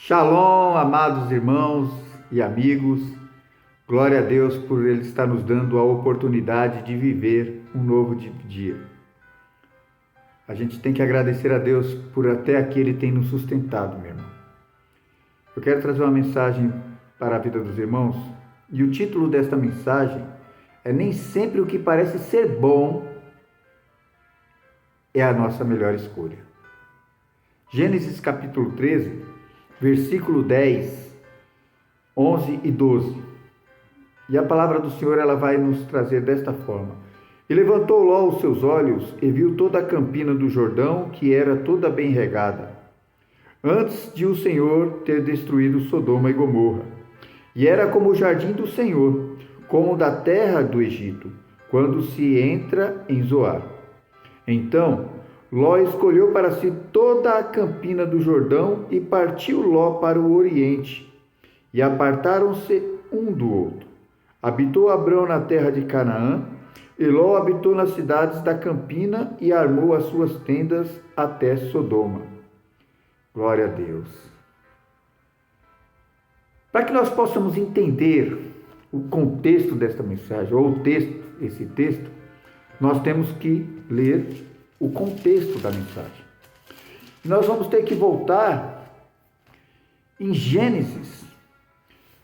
Shalom, amados irmãos e amigos. Glória a Deus por Ele estar nos dando a oportunidade de viver um novo dia. A gente tem que agradecer a Deus por até aqui Ele tem nos sustentado, meu irmão. Eu quero trazer uma mensagem para a vida dos irmãos e o título desta mensagem é: nem sempre o que parece ser bom é a nossa melhor escolha. Gênesis capítulo 13, versículo 10, 11 e 12. E a palavra do Senhor ela vai nos trazer desta forma: E levantou Ló os seus olhos e viu toda a campina do Jordão, que era toda bem regada, antes de o Senhor ter destruído Sodoma e Gomorra. E era como o jardim do Senhor, como da terra do Egito, quando se entra em Zoar. Então Ló escolheu para si toda a campina do Jordão e partiu Ló para o oriente, e apartaram-se um do outro. Habitou Abrão na terra de Canaã, e Ló habitou nas cidades da campina e armou as suas tendas até Sodoma. Glória a Deus. Para que nós possamos entender o contexto desta mensagem, ou esse texto, nós temos que ler o contexto da mensagem. Nós vamos ter que voltar em Gênesis,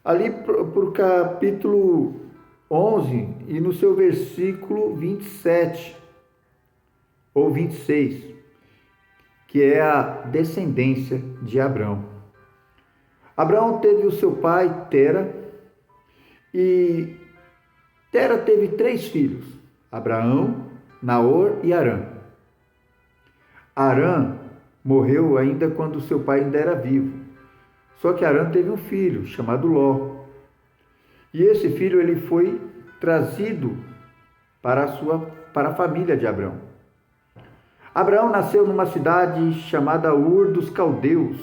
ali por capítulo 11 e no seu versículo 27 ou 26, que é a descendência de Abrão. Abraão teve o seu pai Tera, e Tera teve 3 filhos: Abraão, Naor e Harã. Harã morreu ainda quando seu pai ainda era vivo. Só que Harã teve um filho chamado Ló. E esse filho ele foi trazido para a família de Abrão. Abraão nasceu numa cidade chamada Ur dos Caldeus.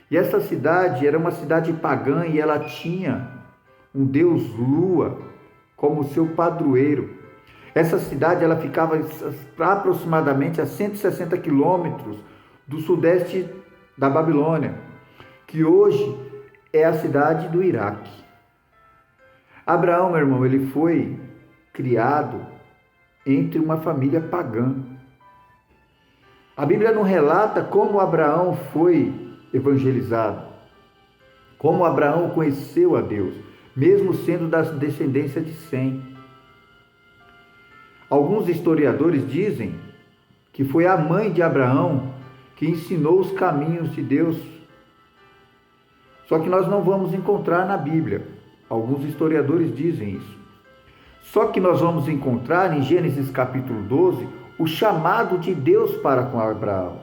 E essa cidade era uma cidade pagã e ela tinha um deus Lua como seu padroeiro. Essa cidade ela ficava aproximadamente a 160 quilômetros do sudeste da Babilônia, que hoje é a cidade do Iraque. Abraão, meu irmão, ele foi criado entre uma família pagã. A Bíblia não relata como Abraão foi evangelizado, como Abraão conheceu a Deus, mesmo sendo da descendência de Sem. Alguns historiadores dizem que foi a mãe de Abraão que ensinou os caminhos de Deus. Só que nós não vamos encontrar na Bíblia. Alguns historiadores dizem isso. Só que nós vamos encontrar em Gênesis capítulo 12 o chamado de Deus para com Abraão.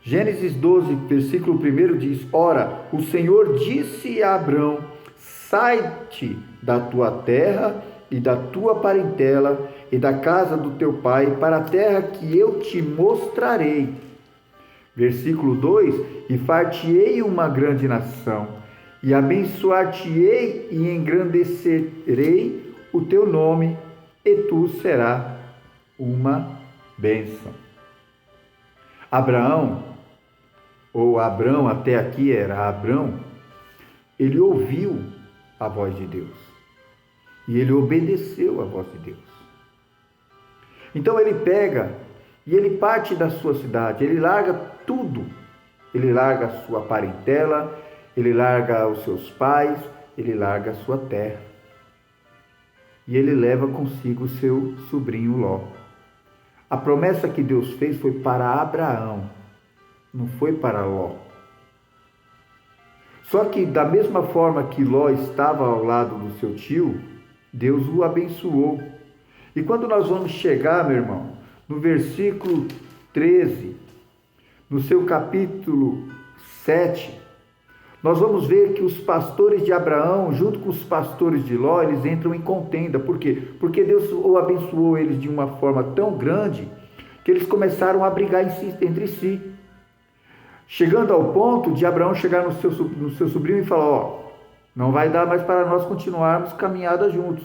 Gênesis 12, versículo 1 diz: Ora, o Senhor disse a Abrão: Sai-te da tua terra e da tua parentela e da casa do teu pai para a terra que eu te mostrarei. Versículo 2: E far-te-ei uma grande nação, e abençoar-te-ei e engrandecerei o teu nome, e tu serás uma bênção. Abraão, ou Abrão, até aqui era Abrão, ele ouviu a voz de Deus. E ele obedeceu à voz de Deus. Então ele pega e ele parte da sua cidade, ele larga tudo. Ele larga a sua parentela, ele larga os seus pais, ele larga a sua terra. E ele leva consigo o seu sobrinho Ló. A promessa que Deus fez foi para Abraão, não foi para Ló. Só que da mesma forma que Ló estava ao lado do seu tio, Deus o abençoou. E quando nós vamos chegar, meu irmão, no versículo 13, no seu capítulo 7, nós vamos ver que os pastores de Abraão, junto com os pastores de Ló, eles entram em contenda. Por quê? Porque Deus o abençoou eles de uma forma tão grande que eles começaram a brigar entre si. Chegando ao ponto de Abraão chegar no seu sobrinho e falar: não vai dar mais para nós continuarmos caminhada juntos.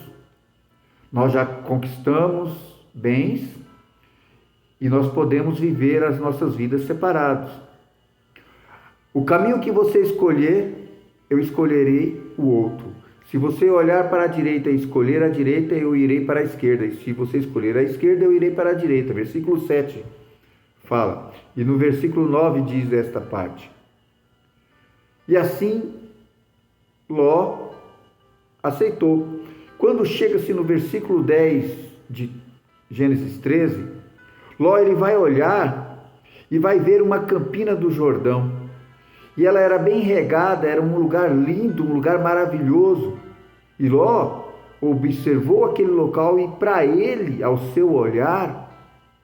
Nós já conquistamos bens e nós podemos viver as nossas vidas separados. O caminho que você escolher, eu escolherei o outro. Se você olhar para a direita e escolher a direita, eu irei para a esquerda. E se você escolher a esquerda, eu irei para a direita. Versículo 7 fala. E no versículo 9 diz esta parte. E assim Ló aceitou. Quando chega-se no versículo 10 de Gênesis 13, Ló ele vai olhar e vai ver uma campina do Jordão. E ela era bem regada, era um lugar lindo, um lugar maravilhoso. E Ló observou aquele local e para ele, ao seu olhar,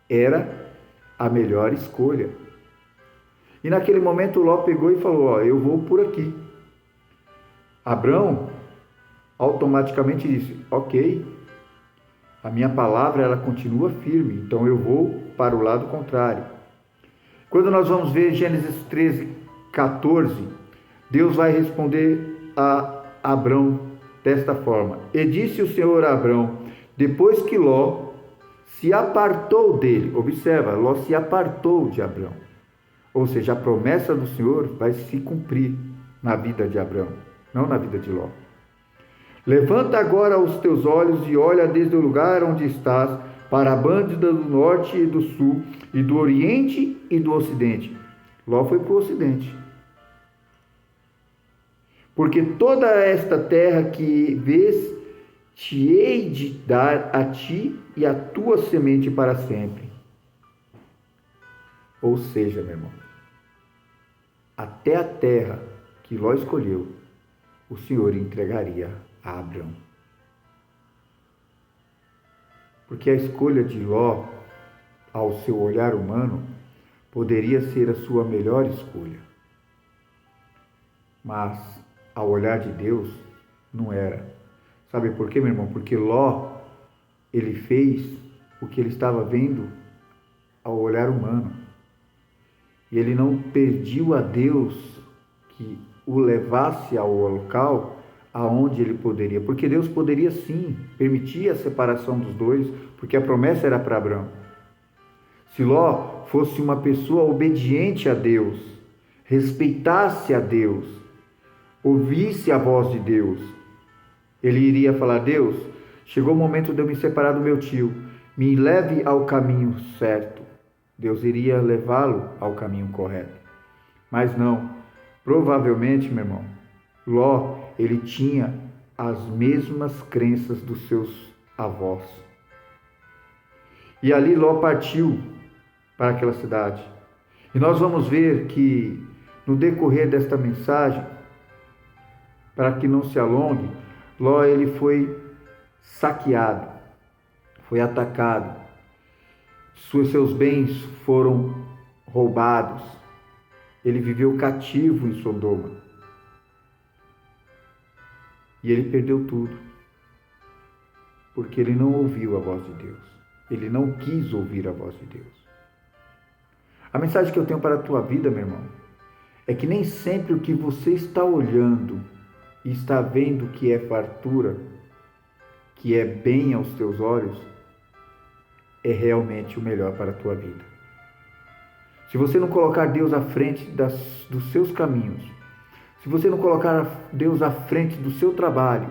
era a melhor escolha. E naquele momento Ló pegou e falou, ó, eu vou por aqui. Abrão automaticamente disse, ok, a minha palavra ela continua firme, então eu vou para o lado contrário. Quando nós vamos ver Gênesis 13, 14, Deus vai responder a Abrão desta forma. E disse o Senhor a Abrão, depois que Ló se apartou dele, observa, Ló se apartou de Abrão. Ou seja, a promessa do Senhor vai se cumprir na vida de Abrão, não na vida de Ló. Levanta agora os teus olhos e olha desde o lugar onde estás, para a banda do norte e do sul, e do oriente e do ocidente. Ló foi para o ocidente. Porque toda esta terra que vês, te hei de dar a ti e a tua semente para sempre. Ou seja, meu irmão, até a terra que Ló escolheu, o Senhor entregaria a Abrão. Porque a escolha de Ló, ao seu olhar humano, poderia ser a sua melhor escolha. Mas, ao olhar de Deus, não era. Sabe por quê, meu irmão? Porque Ló, ele fez o que ele estava vendo ao olhar humano. E ele não pediu a Deus que o levasse ao local aonde ele poderia. Porque Deus poderia sim permitir a separação dos dois, porque a promessa era para Abrão. Se Ló fosse uma pessoa obediente a Deus, respeitasse a Deus, ouvisse a voz de Deus, ele iria falar, Deus, chegou o momento de eu me separar do meu tio, me leve ao caminho certo. Deus iria levá-lo ao caminho correto. Mas não, provavelmente, meu irmão, Ló, ele tinha as mesmas crenças dos seus avós. E ali Ló partiu para aquela cidade. E nós vamos ver que no decorrer desta mensagem, para que não se alongue, Ló ele foi saqueado, foi atacado, seus bens foram roubados, ele viveu cativo em Sodoma e ele perdeu tudo, porque ele não ouviu a voz de Deus, ele não quis ouvir a voz de Deus. A mensagem que eu tenho para a tua vida, meu irmão, é que nem sempre o que você está olhando e está vendo que é fartura, que é bem aos teus olhos, é realmente o melhor para a tua vida. Se você não colocar Deus à frente dos seus caminhos, se você não colocar Deus à frente do seu trabalho,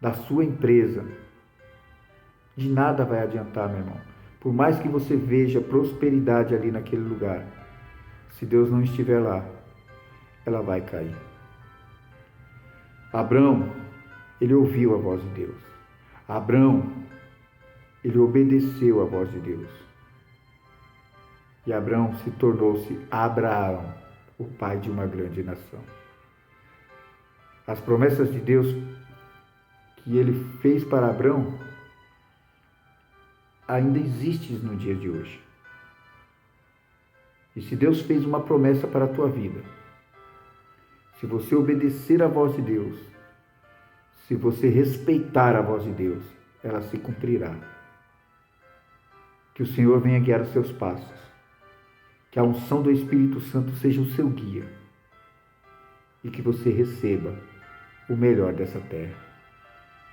da sua empresa, de nada vai adiantar, meu irmão. Por mais que você veja prosperidade ali naquele lugar, se Deus não estiver lá, ela vai cair. Abrão, ele ouviu a voz de Deus. Abrão, ele obedeceu a voz de Deus. E Abrão se tornou-se Abraão, o pai de uma grande nação. As promessas de Deus que ele fez para Abrão ainda existem no dia de hoje. E se Deus fez uma promessa para a tua vida, se você obedecer à voz de Deus, se você respeitar a voz de Deus, ela se cumprirá. Que o Senhor venha guiar os seus passos. Que a unção do Espírito Santo seja o seu guia. E que você receba o melhor dessa terra,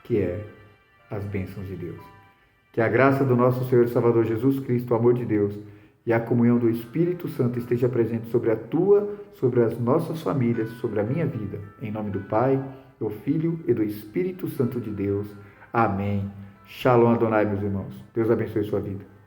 que é as bênçãos de Deus. Que a graça do nosso Senhor e Salvador Jesus Cristo, o amor de Deus e a comunhão do Espírito Santo esteja presente sobre a tua, sobre as nossas famílias, sobre a minha vida. Em nome do Pai, do Filho e do Espírito Santo de Deus. Amém. Shalom Adonai, meus irmãos. Deus abençoe sua vida.